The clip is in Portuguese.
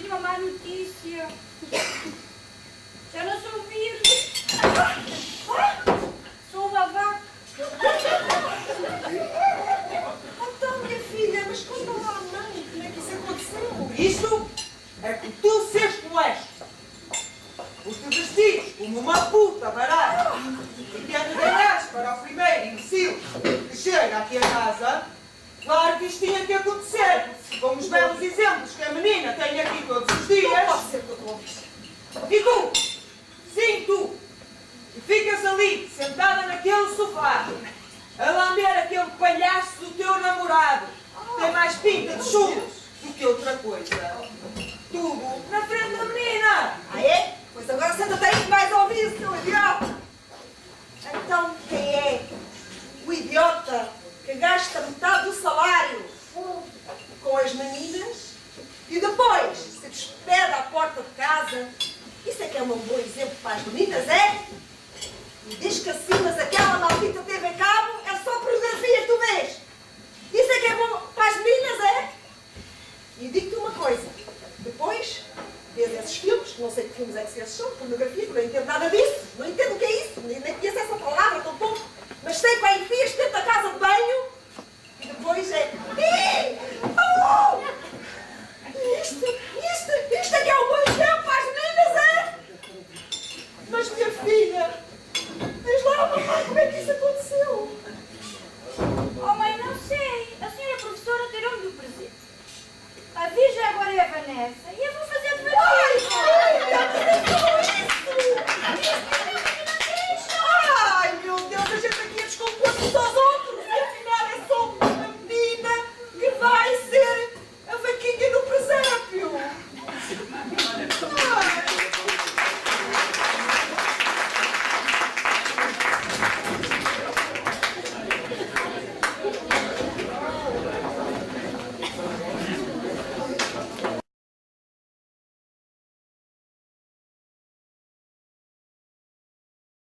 tenho uma má notícia. Já não sou virgem. Sou uma vaca. Então, minha filha, mas conta lá à mãe como é que isso aconteceu? Isso é por tu seres como és. Por te vestires como uma puta barata e te arreganhares para o primeiro imbecil que chega aqui a casa, claro que isto tinha que acontecer. Com os belos exemplos que a menina tem aqui todos os dias. Não pode ser que eu estou a ouvir. E tu? Sim, tu! E ficas ali, sentada naquele sofá, a lamber aquele palhaço do teu namorado, que tem mais pinta de churros do que outra coisa. Tudo na frente da menina! Ah, é? Pois agora senta-te aí que vais ouvir isso, seu idiota! Então, quem é o idiota que gasta metade do salário com as meninas e depois se despede à porta de casa? Isso é que é um bom exemplo para as meninas, é? E diz que assim, mas aquela maldita TV cabo é só pornografia que tu vês. Isso é que é bom para as meninas, é? E digo-te uma coisa, depois vês esses filmes, não sei que filmes é que se esses são, pornografia, não entendo nada disso, não entendo o que é isso, nem conheço essa palavra, tão pouco, mas sei que vai enfias